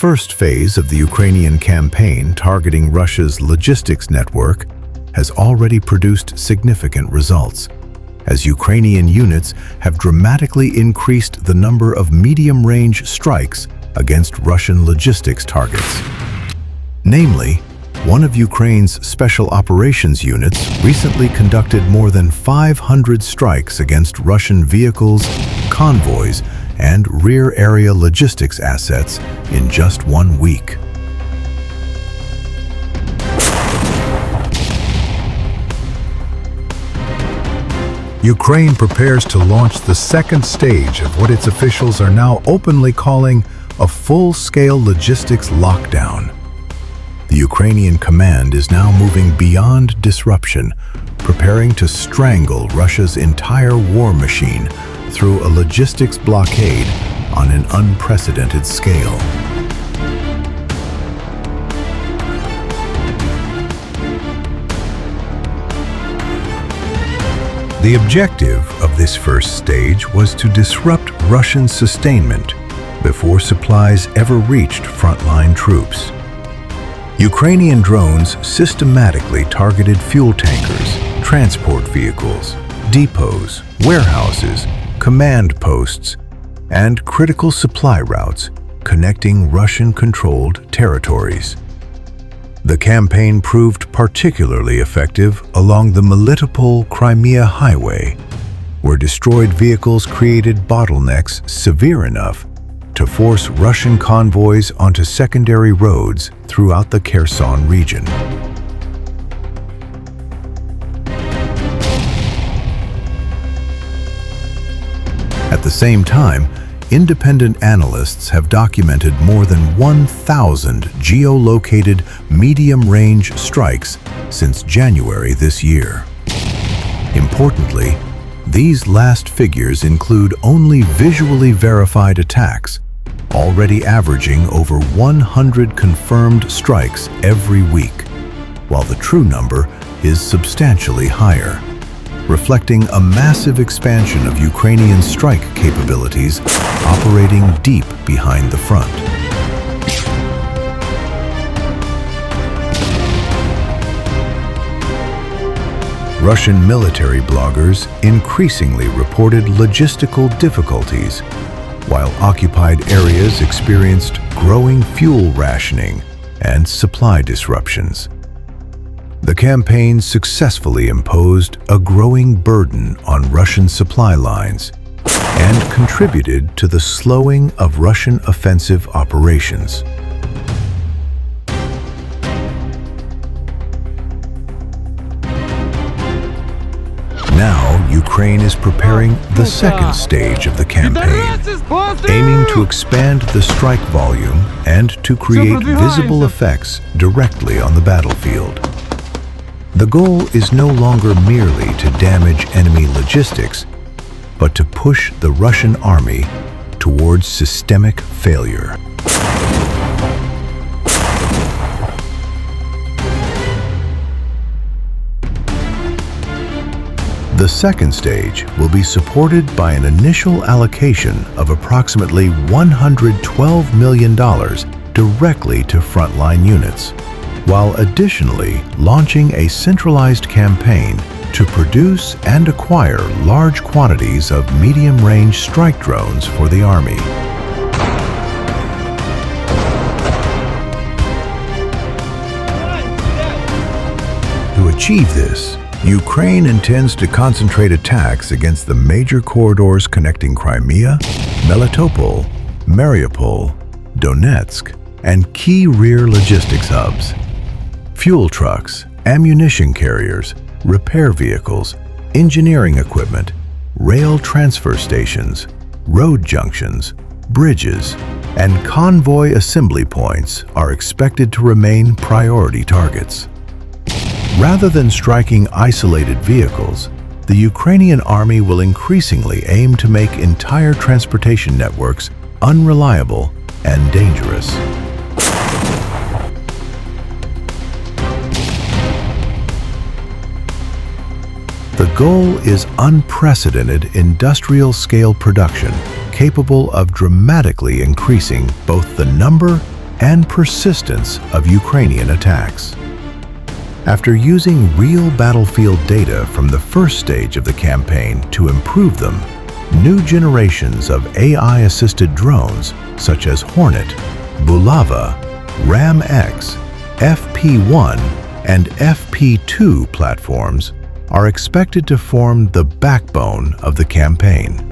first phase of the Ukrainian campaign targeting Russia's logistics network has already produced significant results, as Ukrainian units have dramatically increased the number of medium-range strikes against Russian logistics targets. Namely, one of Ukraine's special operations units recently conducted more than 500 strikes against Russian vehicles, convoys, and rear-area logistics assets in just 1 week. Ukraine prepares to launch the second stage of what its officials are now openly calling a full-scale logistics lockdown. The Ukrainian command is now moving beyond disruption, preparing to strangle Russia's entire war machine through a logistics blockade on an unprecedented scale. The objective of this first stage was to disrupt Russian sustainment before supplies ever reached frontline troops. Ukrainian drones systematically targeted fuel tankers, transport vehicles, depots, warehouses, command posts, and critical supply routes connecting Russian-controlled territories. The campaign proved particularly effective along the Melitopol-Crimea highway, where destroyed vehicles created bottlenecks severe enough to force Russian convoys onto secondary roads throughout the Kherson region. At the same time, independent analysts have documented more than 1,000 geolocated medium-range strikes since January this year. Importantly, these last figures include only visually verified attacks, already averaging over 100 confirmed strikes every week, while the true number is substantially higher, reflecting a massive expansion of Ukrainian strike capabilities operating deep behind the front. Russian military bloggers increasingly reported logistical difficulties, while occupied areas experienced growing fuel rationing and supply disruptions. The campaign successfully imposed a growing burden on Russian supply lines and contributed to the slowing of Russian offensive operations. Now, Ukraine is preparing the second stage of the campaign, aiming to expand the strike volume and to create visible effects directly on the battlefield. The goal is no longer merely to damage enemy logistics, but to push the Russian army towards systemic failure. The second stage will be supported by an initial allocation of approximately $112 million directly to frontline units, while additionally launching a centralized campaign to produce and acquire large quantities of medium-range strike drones for the Army. To achieve this, Ukraine intends to concentrate attacks against the major corridors connecting Crimea, Melitopol, Mariupol, Donetsk, and key rear logistics hubs. Fuel trucks, ammunition carriers, repair vehicles, engineering equipment, rail transfer stations, road junctions, bridges, and convoy assembly points are expected to remain priority targets. Rather than striking isolated vehicles, the Ukrainian army will increasingly aim to make entire transportation networks unreliable and dangerous. The goal is unprecedented industrial-scale production capable of dramatically increasing both the number and persistence of Ukrainian attacks. After using real battlefield data from the first stage of the campaign to improve them, new generations of AI-assisted drones such as Hornet, Bulava, Ram-X, FP1, and FP2 platforms are expected to form the backbone of the campaign.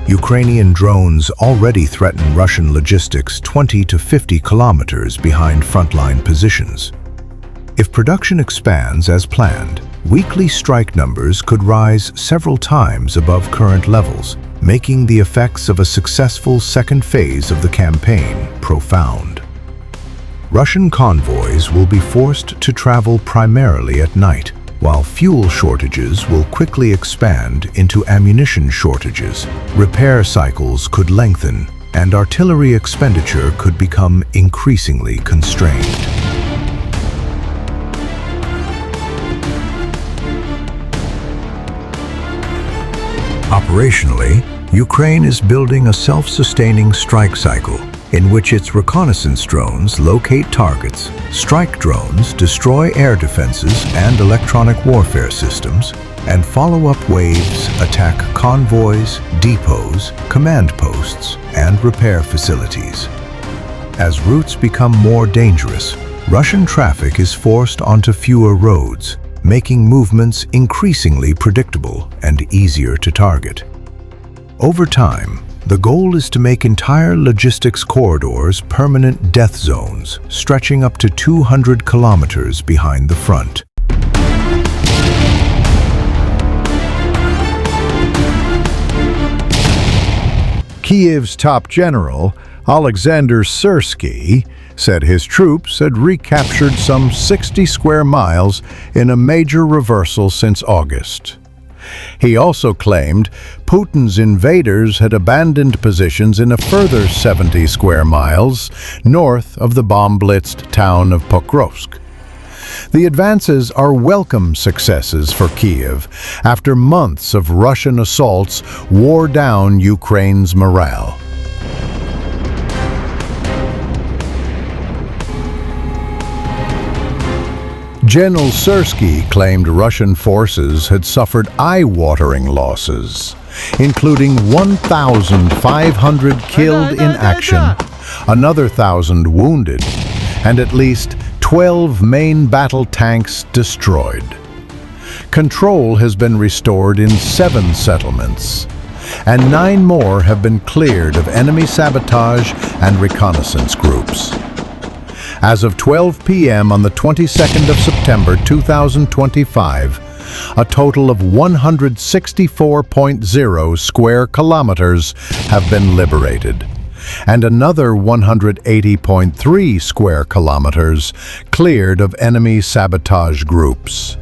Ukrainian drones already threaten Russian logistics 20 to 50 kilometers behind frontline positions. If production expands as planned, weekly strike numbers could rise several times above current levels, making the effects of a successful second phase of the campaign profound. Russian convoys will be forced to travel primarily at night, while fuel shortages will quickly expand into ammunition shortages. Repair cycles could lengthen, and artillery expenditure could become increasingly constrained. Operationally, Ukraine is building a self-sustaining strike cycle in which its reconnaissance drones locate targets, strike drones destroy air defenses and electronic warfare systems, and follow-up waves attack convoys, depots, command posts, and repair facilities. As routes become more dangerous, Russian traffic is forced onto fewer roads, making movements increasingly predictable and easier to target. Over time, the goal is to make entire logistics corridors permanent death zones, stretching up to 200 kilometers behind the front. Kiev's top general, Alexander Syrsky, said his troops had recaptured some 60 square miles in a major reversal since August. He also claimed Putin's invaders had abandoned positions in a further 70 square miles north of the bomb-blitzed town of Pokrovsk. The advances are welcome successes for Kiev after months of Russian assaults wore down Ukraine's morale. General Syrsky claimed Russian forces had suffered eye-watering losses, including 1,500 killed in action, another 1,000 wounded, and at least 12 main battle tanks destroyed. Control has been restored in 7 settlements, and 9 more have been cleared of enemy sabotage and reconnaissance groups. As of 12 p.m. on the 22nd of September 2025, a total of 164.0 square kilometers have been liberated, and another 180.3 square kilometers cleared of enemy sabotage groups.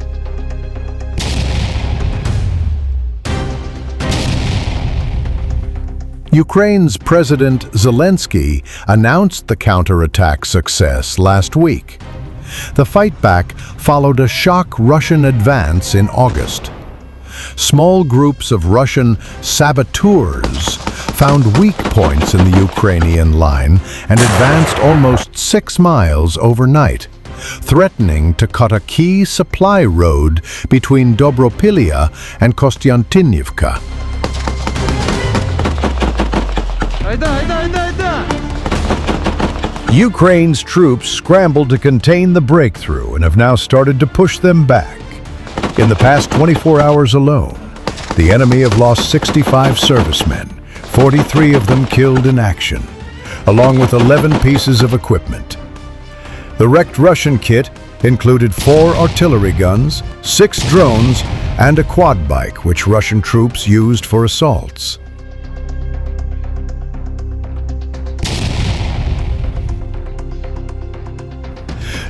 Ukraine's President Zelensky announced the counterattack success last week. The fightback followed a shock Russian advance in August. Small groups of Russian saboteurs found weak points in the Ukrainian line and advanced almost 6 miles overnight, threatening to cut a key supply road between Dobropilya and Kostiantynivka. Ukraine's troops scrambled to contain the breakthrough and have now started to push them back. In the past 24 hours alone, the enemy have lost 65 servicemen, 43 of them killed in action, along with 11 pieces of equipment. The wrecked Russian kit included 4 artillery guns, 6 drones, and a quad bike which Russian troops used for assaults.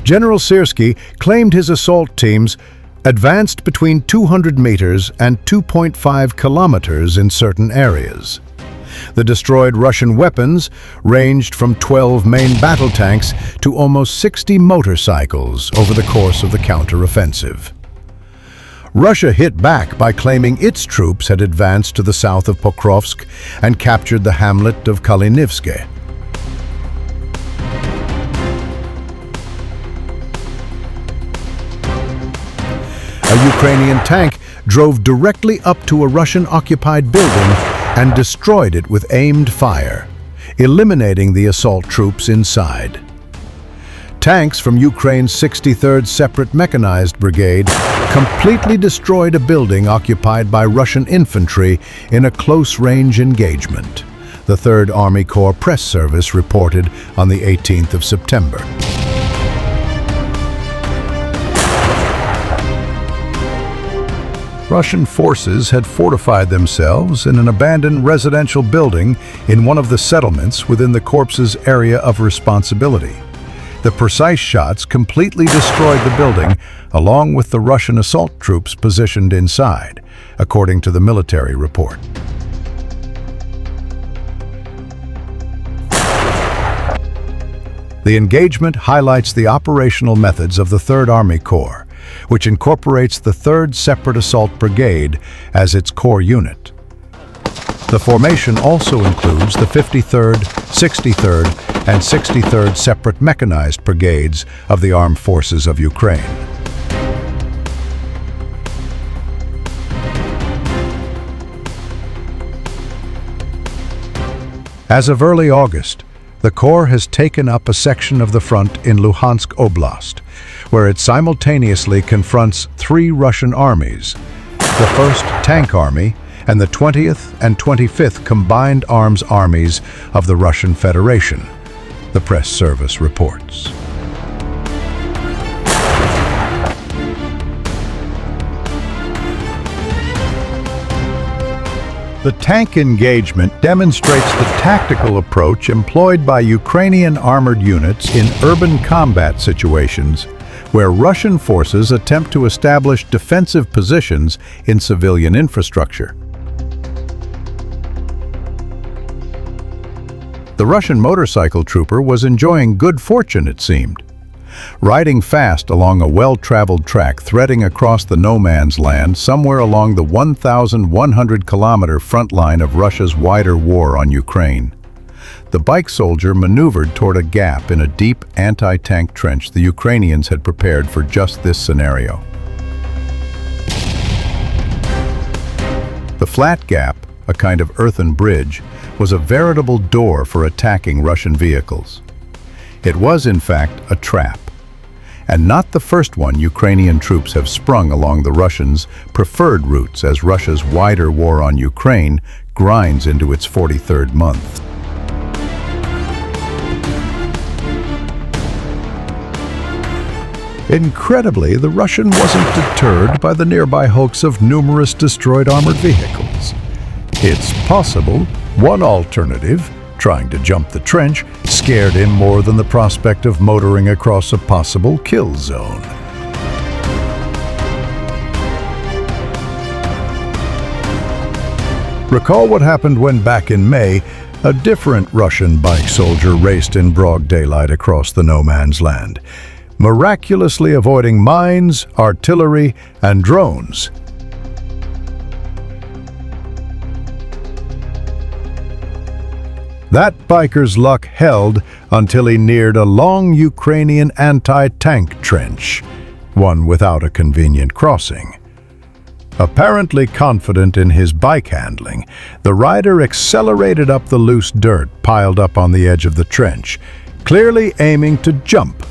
General Syrsky claimed his assault teams advanced between 200 meters and 2.5 kilometers in certain areas. The destroyed Russian weapons ranged from 12 main battle tanks to almost 60 motorcycles over the course of the counteroffensive. Russia hit back by claiming its troops had advanced to the south of Pokrovsk and captured the hamlet of Kalinivske. A Ukrainian tank drove directly up to a Russian-occupied building and destroyed it with aimed fire, eliminating the assault troops inside. Tanks from Ukraine's 63rd Separate Mechanized Brigade completely destroyed a building occupied by Russian infantry in a close-range engagement, the 3rd Army Corps Press Service reported on the 18th of September. Russian forces had fortified themselves in an abandoned residential building in one of the settlements within the Corps's area of responsibility. The precise shots completely destroyed the building, along with the Russian assault troops positioned inside, according to the military report. The engagement highlights the operational methods of the 3rd Army Corps, which incorporates the 3rd Separate Assault Brigade as its core unit. The formation also includes the 53rd, 63rd, and 63rd Separate Mechanized Brigades of the Armed Forces of Ukraine. As of early August, the Corps has taken up a section of the front in Luhansk Oblast, where it simultaneously confronts 3 Russian armies, the 1st Tank Army and the 20th and 25th Combined Arms Armies of the Russian Federation, the press service reports. The tank engagement demonstrates the tactical approach employed by Ukrainian armored units in urban combat situations, where Russian forces attempt to establish defensive positions in civilian infrastructure. The Russian motorcycle trooper was enjoying good fortune, it seemed. Riding fast along a well-traveled track threading across the no-man's land somewhere along the 1,100-kilometer front line of Russia's wider war on Ukraine, the bike soldier maneuvered toward a gap in a deep anti-tank trench the Ukrainians had prepared for just this scenario. The flat gap, a kind of earthen bridge, was a veritable door for attacking Russian vehicles. It was, in fact, a trap, and not the first one Ukrainian troops have sprung along the Russians' preferred routes as Russia's wider war on Ukraine grinds into its 43rd month. Incredibly, the Russian wasn't deterred by the nearby hoax of numerous destroyed armored vehicles. It's possible one alternative, trying to jump the trench, scared him more than the prospect of motoring across a possible kill zone. Recall what happened when back in May, a different Russian bike soldier raced in broad daylight across the no-man's land, miraculously avoiding mines, artillery, and drones. That biker's luck held until he neared a long Ukrainian anti-tank trench, one without a convenient crossing. Apparently confident in his bike handling, the rider accelerated up the loose dirt piled up on the edge of the trench, clearly aiming to jump